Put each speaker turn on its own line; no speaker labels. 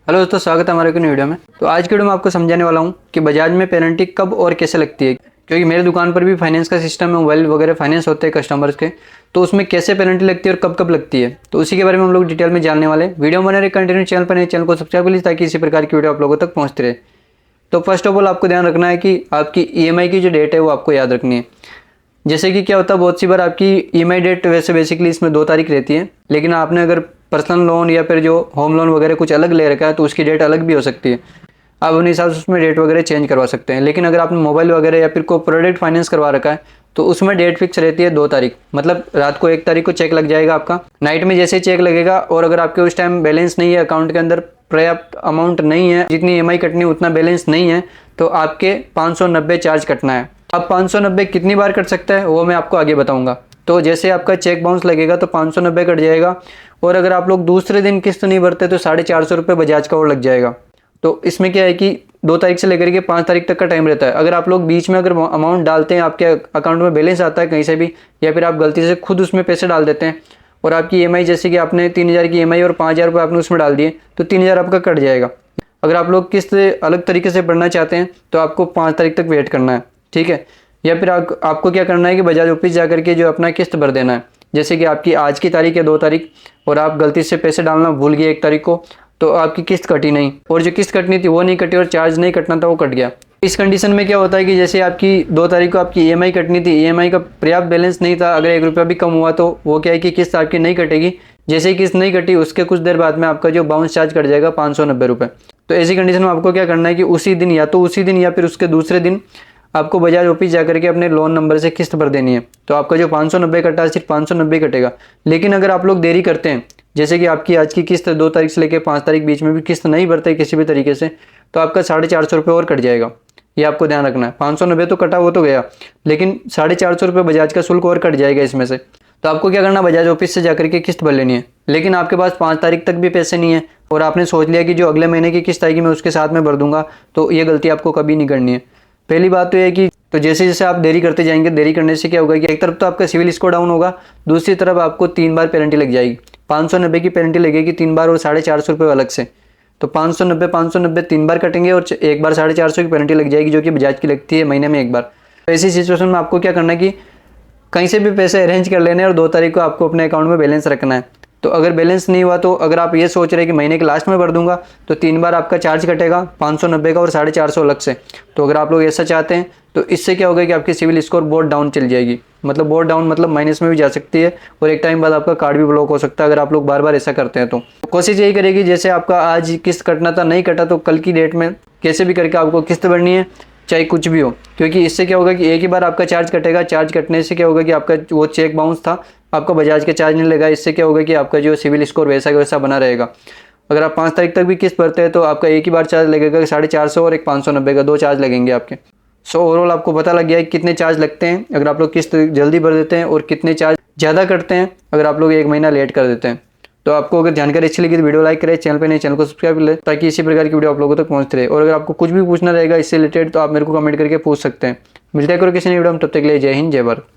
Hello दोस्तों, स्वागत है हमारे को नई वीडियो में। तो आज की वीडियो में आपको समझाने वाला हूँ कि बजाज में पेनल्टी कब और कैसे लगती है, क्योंकि मेरे दुकान पर भी फाइनेंस का सिस्टम है, मोबाइल वगैरह फाइनेंस होते हैं कस्टमर्स के, तो उसमें कैसे पेनल्टी लगती है और कब कब लगती है, तो उसी के बारे में हम लोग डिटेल में जानने वाले। वीडियो बने रहे कंटिन्यू, चैनल पर नए चैनल को सब्सक्राइब कर लीजिए ताकि इसी प्रकार की वीडियो आप लोगों तक पहुँचती रहे। तो फर्स्ट ऑफ ऑल आपको ध्यान रखना है कि आपकी EMI की जो डेट है वो आपको याद रखनी है। जैसे कि क्या होता है, बहुत सी बार आपकी EMI डेट वैसे बेसिकली इसमें 2 तारीख रहती है, लेकिन आपने अगर पर्सनल लोन या फिर जो होम लोन वगैरह कुछ अलग ले रखा है तो उसकी डेट अलग भी हो सकती है। आप अपने हिसाब से उसमें डेट वगैरह चेंज करवा सकते हैं। लेकिन अगर आपने मोबाइल वगैरह या फिर कोई प्रोडक्ट फाइनेंस करवा रखा है तो उसमें डेट फिक्स रहती है 2 तारीख। मतलब रात को 1 तारीख को चेक लग जाएगा आपका, नाइट में जैसे चेक लगेगा, और अगर आपके उस टाइम बैलेंस नहीं है, अकाउंट के अंदर पर्याप्त अमाउंट नहीं है, जितनी EMI कटनी है उतना बैलेंस नहीं है, तो आपके 590 चार्ज कटना है। अब 590 कितनी बार कट सकता है वो मैं आपको आगे बताऊंगा। तो जैसे आपका चेक बाउंस लगेगा तो 590 कट जाएगा, और अगर आप लोग दूसरे दिन किस्त नहीं भरते तो 450 रुपये बजाज का और लग जाएगा। तो इसमें क्या है कि 2 तारीख से लेकर के 5 तारीख तक का टाइम रहता है। अगर आप लोग बीच में अगर अमाउंट डालते हैं, आपके अकाउंट में बैलेंस आता है कहीं से भी, या फिर आप गलती से खुद उसमें पैसे डाल देते हैं और आपकी EMI जैसे कि आपने 3000 की EMI और 5000 रुपये आपने उसमें डाल दिए तो 3000 आपका कट जाएगा। अगर आप लोग किस्त अलग तरीके से भरना चाहते हैं तो आपको 5 तारीख तक वेट करना है, ठीक है। या फिर आपको क्या करना है कि बजाज ऑफिस जाकर के जो अपना किस्त भर देना है। जैसे कि आपकी आज की तारीख है 2 तारीख और आप गलती से पैसे डालना भूल गए 1 तारीख को, तो आपकी किस्त कटी नहीं, और जो किस्त कटनी थी वो नहीं कटी और चार्ज नहीं कटना था वो कट गया। इस कंडीशन में क्या होता है कि जैसे आपकी 2 तारीख को आपकी EMI कटनी थी, EMI का पर्याप्त बैलेंस नहीं था, अगर 1 रुपया भी कम हुआ तो वो क्या है कि किस्त आपकी नहीं कटेगी। जैसे ही किस्त नहीं कटी उसके कुछ देर बाद में आपका जो बाउंस चार्ज कट जाएगा 590 रुपये। तो ऐसी कंडीशन में आपको क्या करना है कि उसी दिन या फिर उसके दूसरे दिन आपको बजाज ऑफिस जाकर के अपने लोन नंबर से किस्त भर देनी है। तो आपका जो 590 कटा है सिर्फ 590 कटेगा। लेकिन अगर आप लोग देरी करते हैं, जैसे कि आपकी आज की किस्त 2 तारीख से लेकर 5 तारीख बीच में भी किस्त नहीं भरते किसी भी तरीके से, तो आपका 450 रुपये और कट जाएगा। ये आपको ध्यान रखना है। 590 तो कटा, वो तो गया, लेकिन 450 रुपये बजाज का शुल्क और कट जाएगा इसमें से। तो आपको क्या करना, बजाज ऑफिस से जाकर के किस्त भर लेनी है। लेकिन आपके पास 5 तारीख तक भी पैसे नहीं है और आपने सोच लिया कि जो अगले महीने की किस्त आएगी मैं उसके साथ में भर दूंगा, तो ये गलती आपको कभी नहीं करनी है। पहली बात तो ये कि तो जैसे जैसे आप देरी करते जाएंगे, देरी करने से क्या होगा कि एक तरफ तो आपका सिविल स्कोर डाउन होगा, दूसरी तरफ आपको 3 बार पेनल्टी लग जाएगी। 590 की पेनल्टी लगेगी 3 बार और 450 रुपये अलग से। तो 590 3 बार कटेंगे और एक बार 450 की पेनल्टी लग जाएगी, जो कि बजाज की लगती है महीने में 1 बार। तो ऐसी सिचुएशन में आपको क्या करना है कि कहीं से भी पैसे अरेंज कर लेने और 2 तारीख को आपको अपने अकाउंट में बैलेंस रखना है। तो अगर बैलेंस नहीं हुआ, तो अगर आप ये सोच रहे हैं कि महीने के लास्ट में भर दूंगा, तो 3 बार आपका चार्ज कटेगा 590 का और 450 अलग से। तो अगर आप लोग ऐसा चाहते हैं तो इससे क्या होगा कि आपकी सिविल स्कोर बहुत डाउन चली जाएगी। मतलब बहुत डाउन मतलब माइनस में भी जा सकती है, और एक टाइम बाद आपका कार्ड भी ब्लॉक हो सकता है अगर आप लोग बार बार ऐसा करते हैं। तो कोशिश यही करेगी, जैसे आपका आज किस्त कटना था नहीं कटा, तो कल की डेट में कैसे भी करके आपको किस्त भरनी है, चाहे कुछ भी हो। क्योंकि इससे क्या होगा कि एक ही बार आपका चार्ज कटेगा, चार्ज कटने से क्या होगा कि आपका वो चेक बाउंस था, आपका बजाज का चार्ज नहीं लगा। इससे क्या होगा कि आपका जो सिविल स्कोर वैसा का वैसा बना रहेगा। अगर आप 5 तारीख तक भी किस्त भरते हैं तो आपका एक ही बार चार्ज लगेगा 450 और एक 590 का, 2 चार्ज लगेंगे आपके। सो ओवरऑल आपको पता लग गया है कितने चार्ज लगते हैं अगर आप लोग किस्त जल्दी भर देते हैं, और कितने चार्ज ज़्यादा कटते हैं अगर आप लोग 1 महीना लेट कर देते हैं। तो आपको अगर जानकारी अच्छी लगी तो वीडियो लाइक करें, चैनल पे नए चैनल को सब्सक्राइब कर ले ताकि इसी प्रकार की वीडियो आप लोगों तक पहुंचते रहे। और अगर आपको कुछ भी पूछना रहेगा इससे रिलेटेड तो आप मेरे को कमेंट करके पूछ सकते हैं। मिलते हैं किसी नई वीडियो में, तब तक के लिए जय हिंद जय भारत।